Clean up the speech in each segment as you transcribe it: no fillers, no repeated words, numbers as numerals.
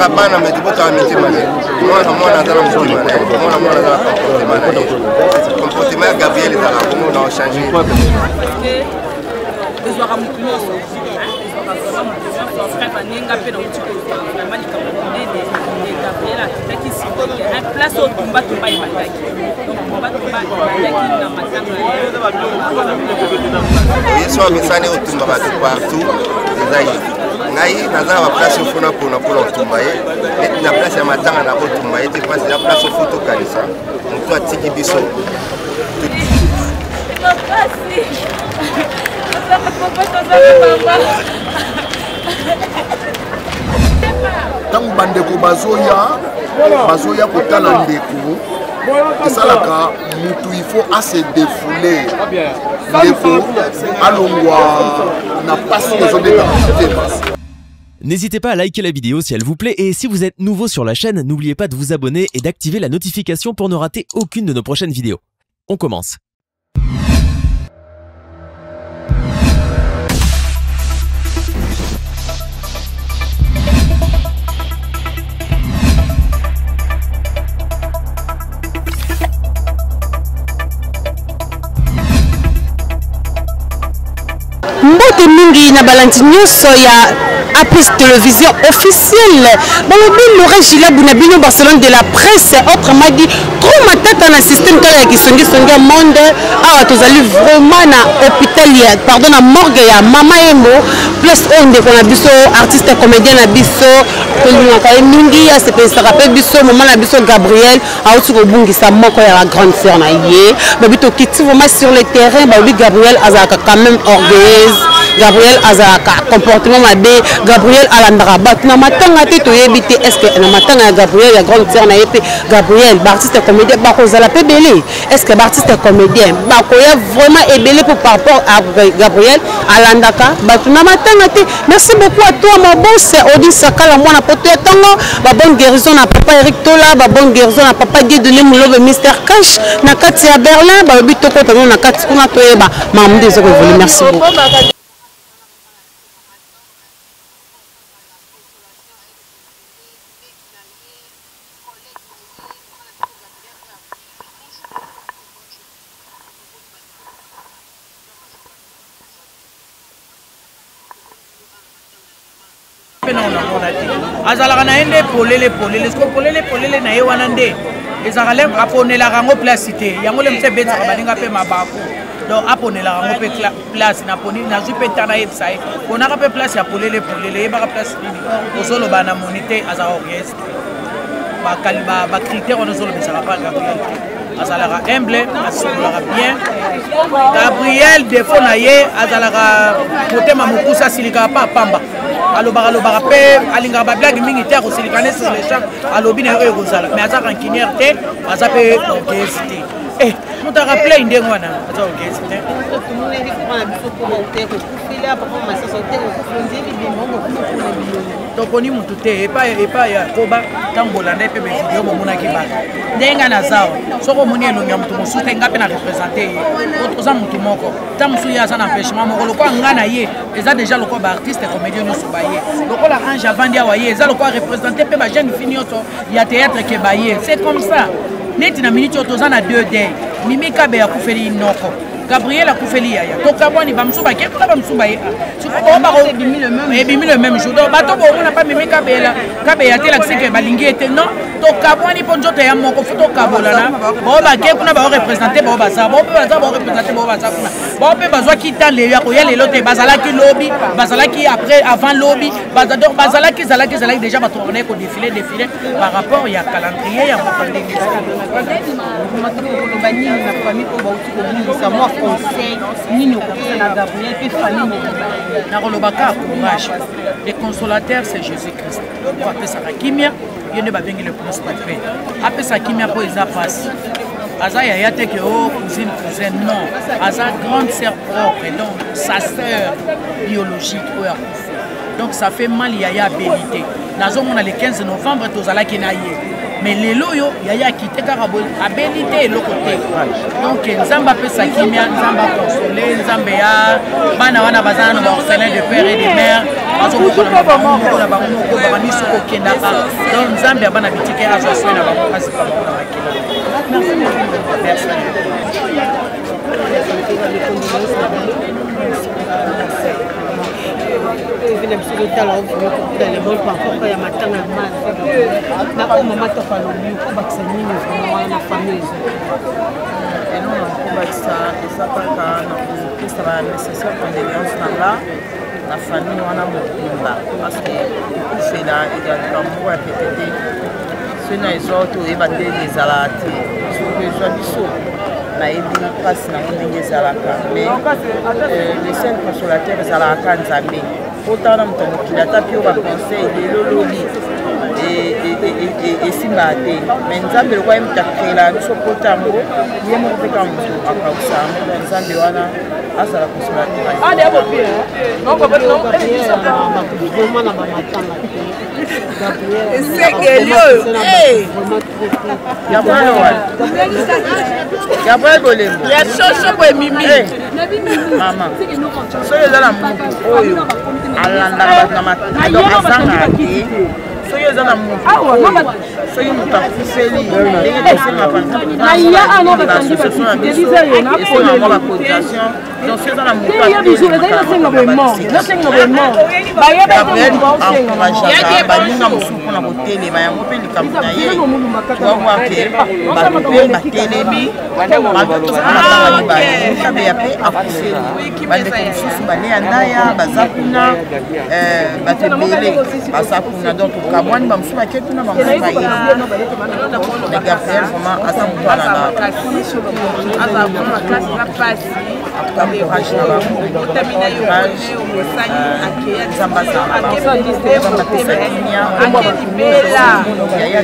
tobotaka bana mais tobotaka mitima te mwana aza na motima na ye mwana aza na comportement na ye comportement ya Gabriel ezalaka bongo na ochange ezwaka motu nyonso frère aninga mpe na uti kozwaka likambo monene Gabriel akitaki sikoterrain place oyo tumbatumba ebandaki donc tumbatumba ebandaki na matanga yesu amesani otumba bato partout eza ye ngai naza na baplace ofuna mpona kotumba ye neti na place ya matanga na kotumba ye te mpasi eza place ofo tokanisa motu atiki biso ntango bandeko bazoya kotala ndeko esalaka mutu ifo ase defule ndeko alongwa na pasi ezobeta motema. N'hésitez pas à liker la vidéo si elle vous plaît et si vous êtes nouveau sur la chaîne, n'oubliez pas de vous abonner et d'activer la notification pour ne rater aucune de nos prochaines vidéos. On commence. Mbote mingi na balanti nyonso ya APS télévision officielle balobi Laurent Gilabu na bino Barcelone de la presse autrement dit trop matata na système kala ya kisongi monde awa tozali vraiment na hôpital ya pardon na morgue ya Mama Embo plus onde kona biso artiste comédien na biso tolingaka mingi ya sepesaka pe biso maman na biso Gabriel auti kobungisa moko ya la grande sœur na ye babi to kiti vraiment sur le terrain babi Gabriel azaka quand même orgueilleuse Gabriel azaka comportement mabe Gabriel alandaka bat na matanga te toyebi te est-ce que na matanga ya Gabriel ya grande sœur na ye pe Gabriel artiste comédien bakozala pe belé est-ce que artiste comédien bakoya vraiment ebelé pour par rapport à Gabriel alandaka bat na matanga te. Merci beaucoup à toi mon boss Odi Sakala mwana poto tango ba bonne guérison na papa Eric Tola ba bonne guérison na papa Dieu de Lemulobe Mr Cash na kati ya Berlin ba bi toko tango na kati kuna toyeba mamde zo évoluer. Merci beaucoup. azalaka na ende polele sko polele na ye wana nde ezakale aponelaka yango place te yango le mse betaka baninga mpe mabako donc aponelaka yango mpe place naponi nazwi mpe ntana yebisa ye ponaka mpe place ya polele yebaka place nini ozoloba na moni te azalaka orchestre bacritère wana ozolobisaka mpa Gabriel te azalaka humble asololaka bien Gabriel defo na ye azalaka motema mokusa asilikaka mpa apamba alobaka pe alingaka bablage mingi te akosilikane sur le champ alobi na yo ekozala mais aza rancunière te aza mpe orgueuse te moto araplai ndenge wana aza orgueuse te toponi mutu te epai ya koba ntango bolanda mpe bavideo bomonaki bato ndenge naza awa soki omoni elongi ya motu mosusu te nga mpe na représente ye oza motu moko ntan mosusu ye aza na empêchement moko lokola nga na ye eza déjà lokola baartiste comédien nyonso baye lokola ange avandi awa ye eza lokola représente mpe bajeune fille nyonso ya théâtre ke baye c'est comme ça neti na miniti oyo toza na 2D Mimi Kabe akufeli noko Gabriel akufeli yaya tokabwani bamsuba ke kuna bamsuba ye ebimi le même jour donc bato bomona pa Mimi Kabe ya tela kiseke balingi ete non tokabwani po nzoto ya moko futo kabolana bo ba ke kuna ba représenter bo baza bo pe baza bo représenter bo baza kuna bo pe bazwa kita le ya ko ya lelo te bazalaki lobby bazalaki après avant lobby donc bazalaki déjà ba tourner ko défiler par rapport ya calendrier ya mokandingi conseil nini okopesa na Gabriel pe famille na kolobaka courage. Le consolateur c'est Jésus-Christ. On appelle ça kimia, yende ba bengi le prince de paix. Appelle ça kimia pour les passes. Aza ya yate que oh cousine non. Aza grande sœur propre donc sa sœur biologique ou ya kufa. Donc ça fait mal ya belité. Nazo mona le 15 novembre tozala ki na ye. mais lelo oyo yaya akite kaka boye abeli te eloko te donc nzambe apesa kimia nzambe akonsole nzambe ya bana wana baza nano baorphelin de père et de mère bazobokola na bango moko na bango moko bamiso kokendaka donc nzambe abana bitike azwa soin na bango kasi bango na makela. Merci. vile msukutala uvukukuda le bon parfois ya matanga ya mali na ko mama to fa no mi ko bakisa nini vraiment na famille et non ko bakisa ça pas quand on ça va nécessaire condoléance na famille wana mokimba parce que c'est là également pour répéter ce na izoto e bande des alati sur besoin biso na ebi passe na ndenge ezalaka mais les saints consolateurs ezalaka nzambe autant na moto mokili ata mpe oyo baconseil lelololi esimba te mais nzambe lokwa ye moto akreela biso pota yango ye moko mpe kaka moto akausa yango na nzambe wana azala consolateur Gabriel Bolembo ya shosho boemimi mama soki eza na motu oyo alandaka bato na matado azanga te soki eza na motu soki moto akufeli ndenge tosengaaassociation na biso esengango bacotisation donc soki eza na motu Gabriel encourageaka baninga mosusu mpona kotelema yango mpe likambo na ye toamoake bato mpe batelemi bazaa libayabeya mpe akufeli bandeko mosusu balea ndaya baza kuna bato ebele baza kuna donc kamwani bamosusu bake tuna bamosusu baye mais Gabriel vraiment aza moto alanga encourage na bango nzambe azala apesa kimia yaya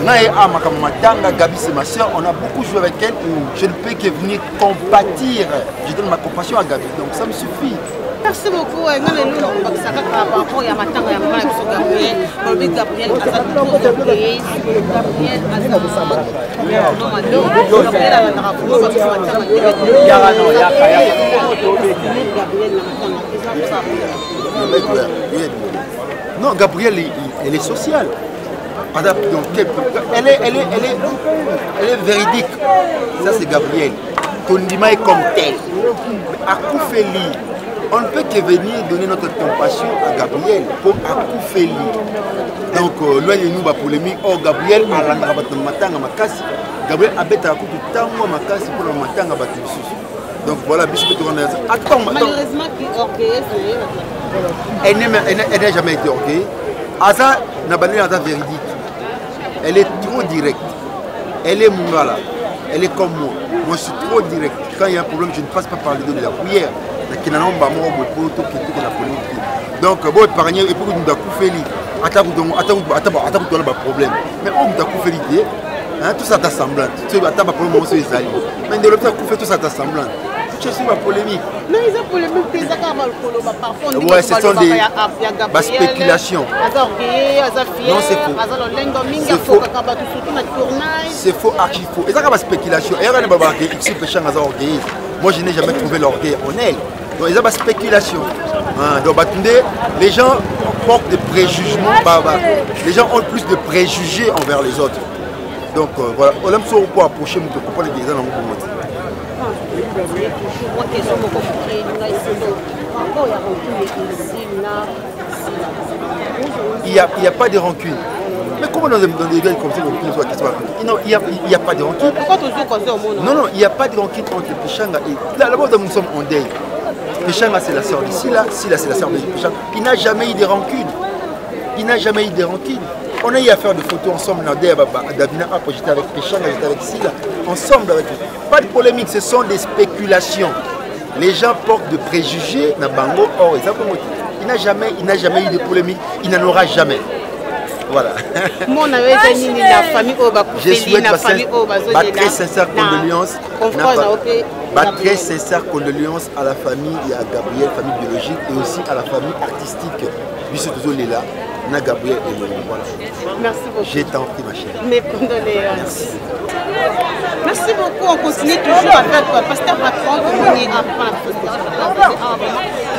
Nae Amakama Matanga, Gabi c'est ma soeur, on a beaucoup joué avec elle. Je ne peux que venir compatir. Je donne ma compassion à Gabi, donc ça me suffit. Merci beaucoup. Par rapport à Matanga, Gabriel, Gabriel non, Gabrielle, elle est sociale. Donc, elle est véridique. Ça, c'est Gabrielle. Tondima est comme tel. À Koufeli, on ne peut que venir donner notre compassion à Gabrielle pour Akoufeli. Donc, loin de nous, la polémique. Oh, Gabrielle, Gabrielle a bête à coup de temps, Makasi pour le matin à Batusus. Donc, voilà, biscuit de attends, malheureusement, qui est orgueilleuse. Elle n'a jamais été orgueilleuse. Asa n'a pas véridique. Elle est trop directe. Elle est moungala. Elle est comme moi. Moi, je suis trop direct. Quand il y a un problème, je ne passe pas par le dos de la prière. Donc, bon, épargner, et pour nous faire problème. Mais on t'a coupé l'idée. Tout ça t'a semblant. Tu as pas problème, mais de l'autre côté, tout ça t'a semblant. Je suis pas polémique. Non, ils ont polémique. Ouais, ce sont des spéculations. Non, c'est faux. C'est faux, archi faux. Et ça, c'est spéculation. Moi, je n'ai jamais trouvé l'orgueil en elle. Donc, ils ont des spéculations. Donc, les gens portent des préjugements. Les gens ont plus de préjugés envers les autres. Donc, voilà. On aime ça pour approcher, pour comprendre les gens dans mon monde. Il n'y a pas de rancune. Mais comment dans des gars comme ça, il n'y a pas de rancune. Non, non, il n'y a pas de rancune entre Péchanga et... D'abord, nous sommes en deuil. Péchanga, c'est la sœur de Sila. Sila, c'est la sœur de Péchanga. Il n'a jamais eu de rancune. Il n'a jamais eu de rancune. On a eu à faire des photos ensemble. J'étais avec Péchanga, j'étais avec Sila. Ensemble avec eux. Pas de polémique, ce sont des spéculations. Les gens portent de préjugés. Il n'a jamais eu de polémique. Il n'en aura jamais. Voilà. Mon avait été la famille au Bakufeli, la famille au Bazola. Très sincère condoléances. Très sincère condoléances à la famille et à Gabriel, famille biologique, et aussi à la famille artistique. Bisous toujours là, na Gabriel et Léon. Voilà. Merci beaucoup. J'ai tant pris ma chérie. Mes condoléances. Merci beaucoup. On continue toujours avec Pasteur Patron.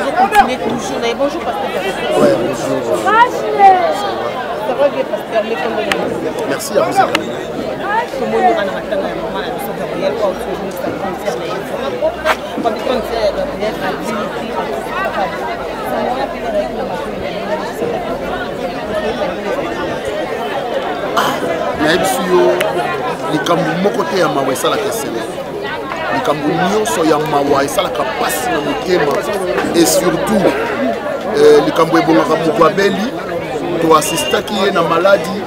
On continue toujours. Bonjour Pasteur. Ouais, bonjour. Ça va bien Pasteur, mes condoléances. Merci à vous. Comment nous allons attendre un moment à Gabriel pour aujourd'hui ça concerne les informations. Quand on sait Gabriel a dit nayebi yo likambo moko te ya mawa esalaka esele likambo nyonso ya mawa esalaka mpasi na motema et surtout likambo ebongaka moto abeli toasistaki ye na maladi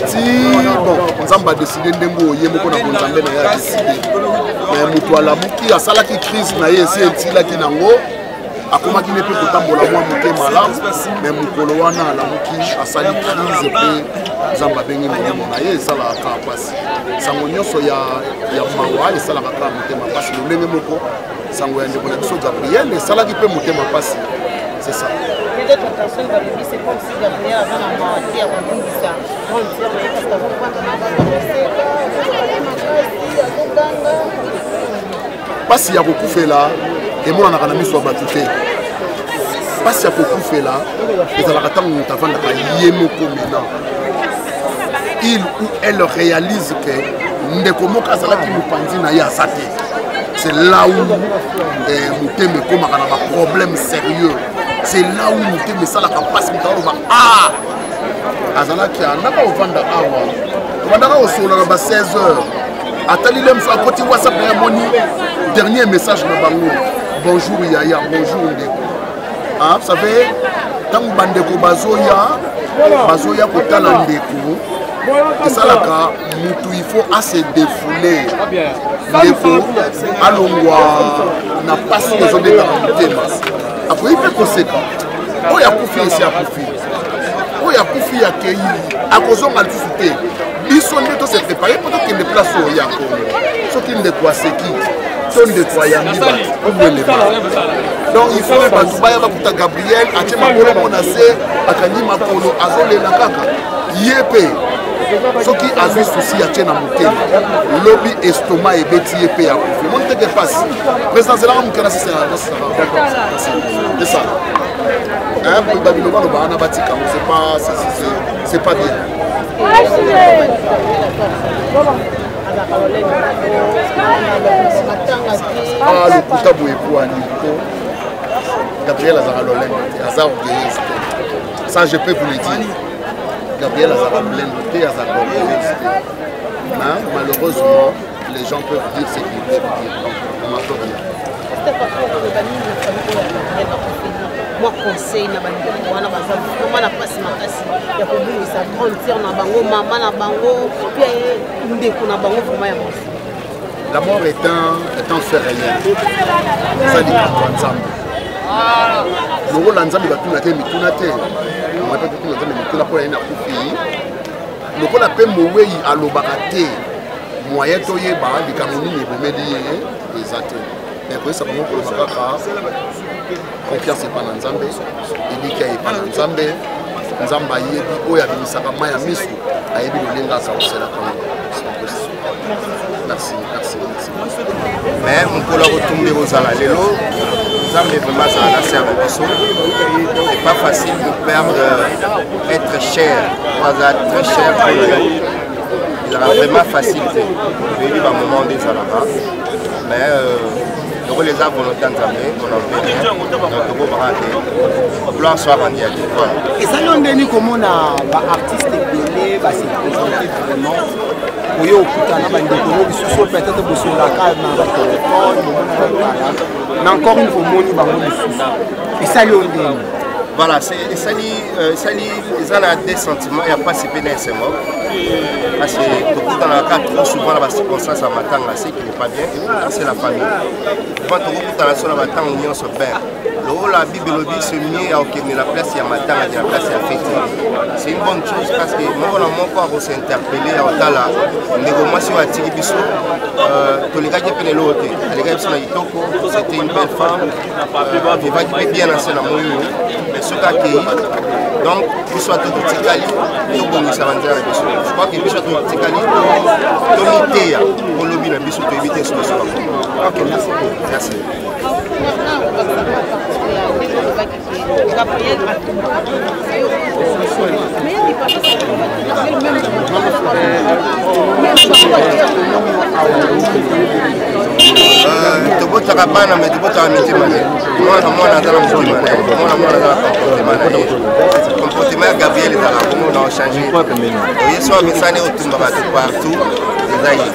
ti bon nzambe adeside ndenge oye moko na bonzambe na ye adeside me moto alamuki asalaki crise na ye esi etilaki nango akomaki ne mpe kotambola mwa moke malamu me mokolo wana alamuki asali crise mpe nzambe abengi molimo na ye esalaka mpasi sango nyonso ya mawa esalaka kaka motema mpasi lolenge moko sango ya ndeko na biso Gabriel esalaki mpe motema mpasi c'est ça. D'autres personnes dans le vie, c'est comme si Gabriel avait la maladie à Wambungisa. On dit, parce qu'avant, quand on a pasi ya kokufela emonanaka na miso ya bato te pasi ya kokufela ezalaka ntango moto avandaka ye moko mena il ou elle réalise que ndeko moko azalaki mopanzi na ye aza te c'est là où motema ekomaka na baproblème sérieux c'est là où motema esalaka mpasi moto aloba ah azalaki andaka ovanda awa tobandaka kosola na ba 16 heures atali le mosu akoti whatsapp na ya moni dernier message na bango bonjour yaya bonjour ndeko ah vous savez ntango bandeko bazoya kotala ndeko esalaka mutu il faut ase défouler ndeko alongwa na pasi ezobetaka motema akoyi mpe koseka oyo akufi esi akufi oyo akufi akei akozonga lisusu te biso nde tose prépare mpo tokende place oyo ya kongo soki ndeko aseki to ndeko ayambi bato obwelema donc il faut bato baya bakuta Gabriel atie makolo mpo na se akangi makolo azolela kaka ye mpe soki azwi susi atie na motema lobi estoma ebeti ye mpe akufi moni teke pasi président zelaka moke na sisena c'est ça babilo baloba wana batikango c'est pas bien lokuta boye poani po Gabriel azaka lolenge te aza orgueilleuse te ça je peux vous le dire Gabriel azaka blende te azaka orgueilleuse te malheureusement les gens peuvent dire ce qu'ils veulent dire on m'a pas bien moi conseil na bandeko wana baza vraiment na pasi makasi ya kobungisa frontière na bango mama na bango pe ndeko na bango vraiment ya mosi la mort est un fait réel ça dit kwa nzambe lokola nzambe batuna te mituna te moi pe tutuna nzambe mituna po na kufi lokola pe mowei alobaka te moyen toyeba likambo nini ebomeli ye eza te mais koyesa bango koloba kaka confiance epa na nzambe eliki ayepa na nzambe nzambe ayebi oyo abimisaka mai ya miso ayebi lolenge aza koselaka merci mais mokolo akotumbi kozala lelo nzambe vraiment azala na se ya biso c'est pas facile de perdre être cher azala très cher pour yo ezala vraiment facile te oyebi bamoment nde ezalaka mais donc les arbres volontaires on a fait gloire soit rendue à Dieu. Et ça l'on dit comment on a artiste belé va se présenter vraiment pour yo kutana bandeko bisusu peut-être pour sur la carte na téléphone mais encore une fois moni bango bisusu et ça l'on dit voilà c'est ça li ils ont des sentiments il y a pas CP dans ces mots parce que dans la carte trop souvent la circonstance à matanga c'est qui n'est pas bien et c'est la famille quand on dans la sur la matanga union se perd la Bible lobby c'est mieux à la place ya matanga la place ya fête. C'est une bonne chose parce que moi on a mon corps s'interpeller à Otala ndeko mwasi wa tiki biso tolekaki pe lelo te aleka biso na kitoko c'était une belle femme vivaki bien na sena moyo mais soka kei donc biso to tikali to bongisa banzela na biso je crois que biso to tikali to miteya ko lobby na biso to éviter ce que OK merci tobotaka bana mais tobotaka mitima ne mwana azala motima ne mwana azala comportement ya Gabriel ezala bongo na ochange oyeso amesani otumba bato partout eza ye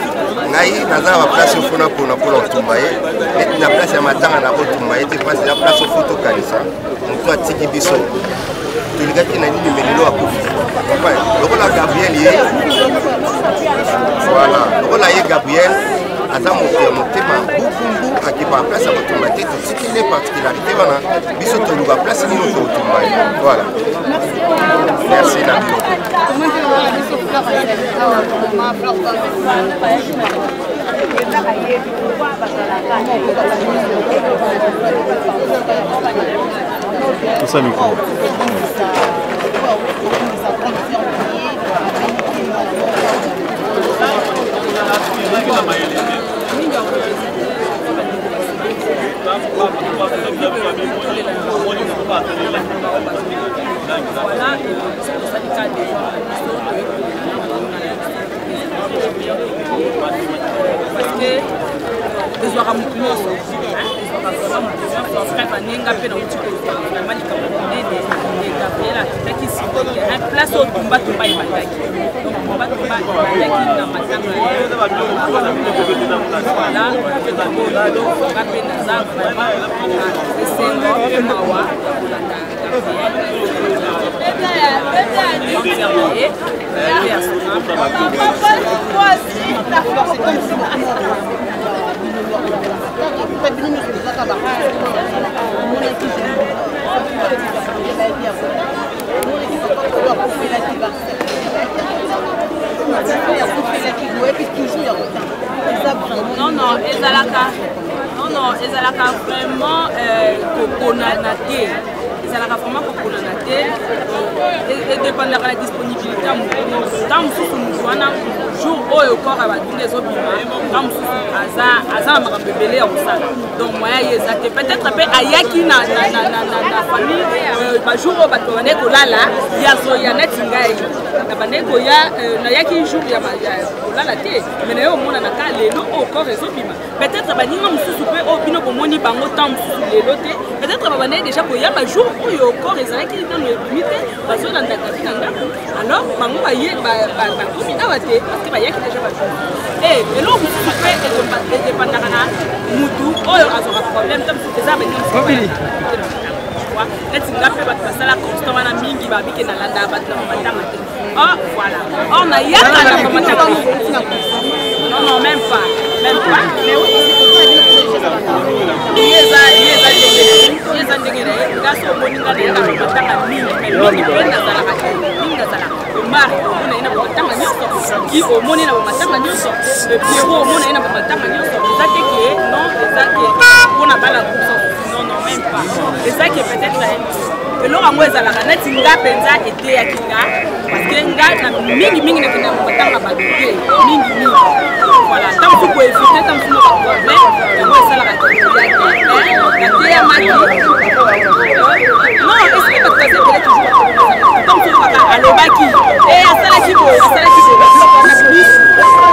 ngai naza na place ofuna mpona otumba ye neti na place ya matanga na kotumba ye te place eza place ofu tokanisa moto atiki biso tolikaki na nini melelo akufi lokola Gabriel ye voilà lokola ye Gabriel aza moto ya motema bubumbu akipa place ya kotumba te totikile particularité wana biso toluka place nini okotumba ye voilà merci na bino tout ça micro voilà, parce que ezwaka motu nyonso frère baninga mpe na uti koama likambo monene Gabriel akitaki sikoke place oyo tumbatumba ebandaki donc tumbatumba ebandaki na matanga voilà mpe naza vraiment esengo mpe mawa kolanda Gabriel non, ezalaka vraiment kokonana te. Ezalaka vraiment kokonana te. Edépendaka la disponibilité ya moto nyonso. Ntango mosusu motu wana jour oyo corps abadunga ezobima, ntango mosusu aza na makambo ebele ya kosala. Donc moya ye eza te. Peut-être mpe ayaki na famille bajour oyo bato babandeki kolala yazoya neti ngai. Nabandeki koya nayaki jour ya kolala te. Mais naye omonana ka lelo oyo corps ezobima. Peut-être baninga mosusu mpe oyo bino bomoni bango ntango mosusu lelo te. Peut-être babandeki déjà koya bajour oyo corps ezalaki ntango ebimi te bazolandaka bina ndako. Alors bango baye bakomi awa te parce que bayaki déjà bajour. Eloko mosusu mpe edépendaka na mutu oyo azwaka problème ntango mosusu eza baninga mosusu neti nga mpe bato basala constant wana mingi babike nalanda bato na matanga te. Oh voilà, on a yaka na matanga. Non, même pas. Mais oui, eloko yango ezalaka neti nga mpenza eteyaki nga parceke nga mingi nekenda matanga bato te mingi voilà ntango mosu koevite ntango mosu moka problème yango esalaka nateyamaki non esike bato baza ebele toujours ntango mosu kaka alobaki asalaki boye na plus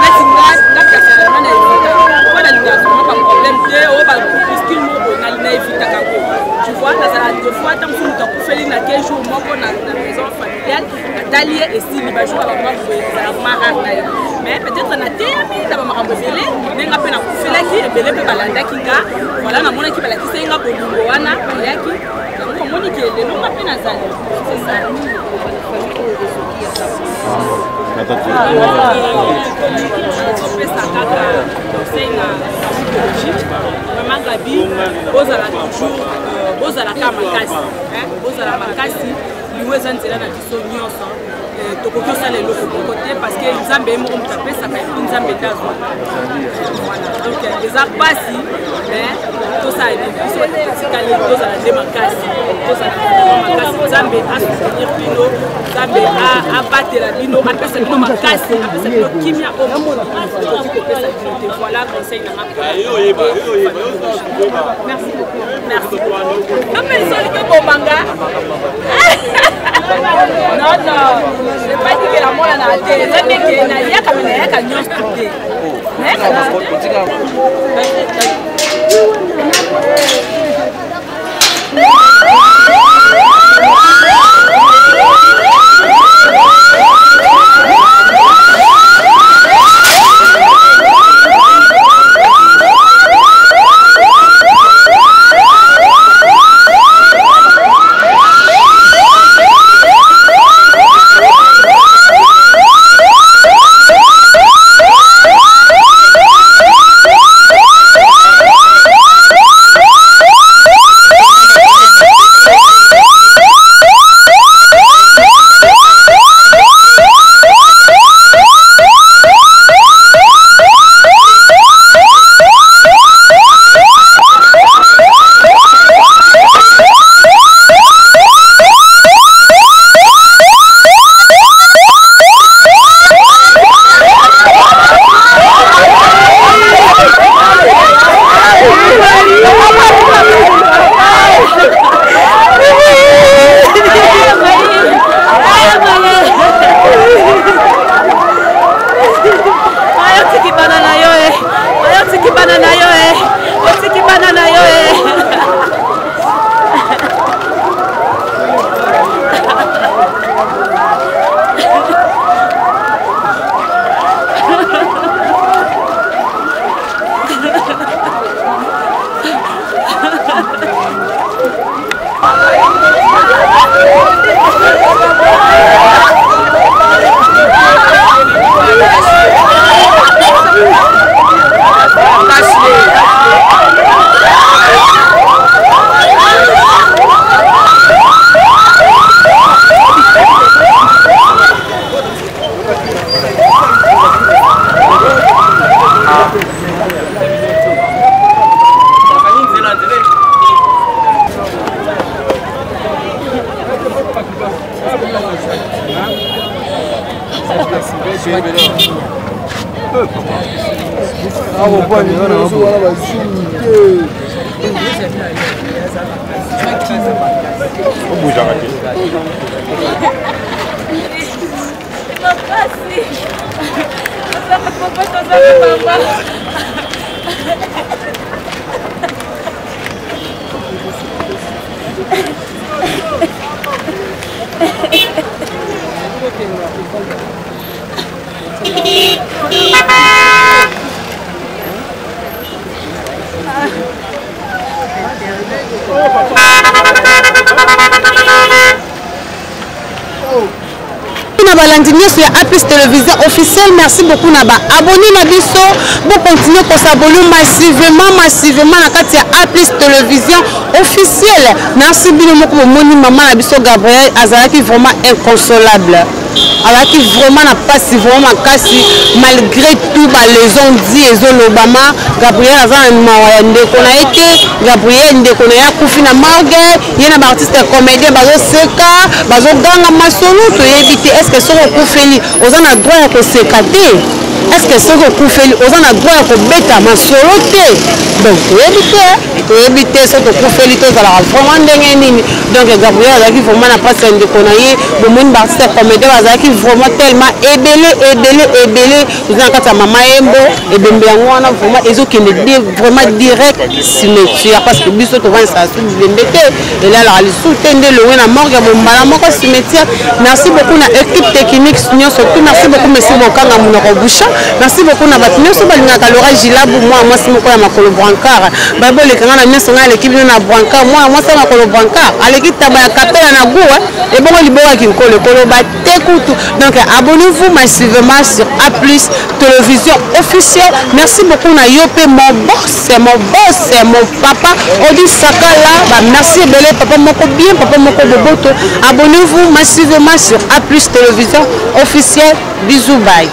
neti nga personnellement na evita wana lingaa maka problème te oyo bapuskile moko na evitaka ngo tu vois nazala deux fois ntango mosu moto akufeli na 15 jours moko na maison familiale natali ye esili bajour abakoma boye ezala vraiment rare na ye mais peut-être nateyami na bamakambo ebele ndenge mpe nakufelaki ebele mpe balandaki nga voilà namonaki balakisaki nga bolingo wana bayaki yango omoni ke lelo nga mpe nazali c'est ça kopesa kaka conseil na psychologique vraiment Gabi ozala toujours ozalaka makasi ozala makasi liwe eza nzela na biso nyonso tokoki osala eloko moko te parce que nzambe ye moko moto apesaka epi nzambe te azwa donc eza pasi tosala biso etikali tozala nde makasi tozala makasi nzambe asoutenir bino nzambe abatela bino apesa bino makasi apesa bino kimia oyo tokoki kopesa bino te voilà conseil na merci beaucoup merci apesoli mpe bomanga non non je pas dit que la mona na te eza ndenge nayaka me nayaka nyonso te nayaka sur APS Télévision officielle. Merci beaucoup Naba. Abonnez na biso, bon continuer pour s'abonner massivement na kati ya APS Télévision officielle. Merci bien beaucoup moni maman na biso Gabriel azalaki vraiment inconsolable. Alors qui vraiment n'a pas si vraiment cassé malgré tout les ont dit et l'Obama Gabriel Azan qu'on a été Gabriel qu'on a couffé na margue il y a un artiste comédien bazo seka bazo ganga masolo to éviter est-ce que ce coup fait aux en a droit que c'est caté est-ce que ce coup fait aux en a droit que bêta masolo té donc éviter ce coup fait les choses alors vraiment ndenge donc Gabriel Azan qui vraiment n'a pas c'est de qu'on a eu le monde artiste comédien qui vraiment tellement ébélé vous en cas maman embo et bembeango wana vraiment ezo qui vraiment direct cimetière parce que biso to vend ça sous bembete et là la soutende le wena morgue bombala moko cimetière merci beaucoup na équipe technique surtout merci beaucoup monsieur Bokanga Munoko Boucha merci beaucoup na bato nyonso balingaka Laurent Gilabu mwasi moko ya makolo brancard babolekanga na miso ngai aleki bino na brancard mwasi ya makolo brancard aleki taba ya kapela na goût ebongo libokaki nkolo ekoloba te kutu. Donc abonnez-vous massivement sur A+, télévision officielle. Merci beaucoup na Yopé, mon boss, mon papa Odi Sakala. Merci Belé, papa moko bien, papa moko boboto. Abonnez-vous massivement sur A+, télévision officielle. Bisous, bye.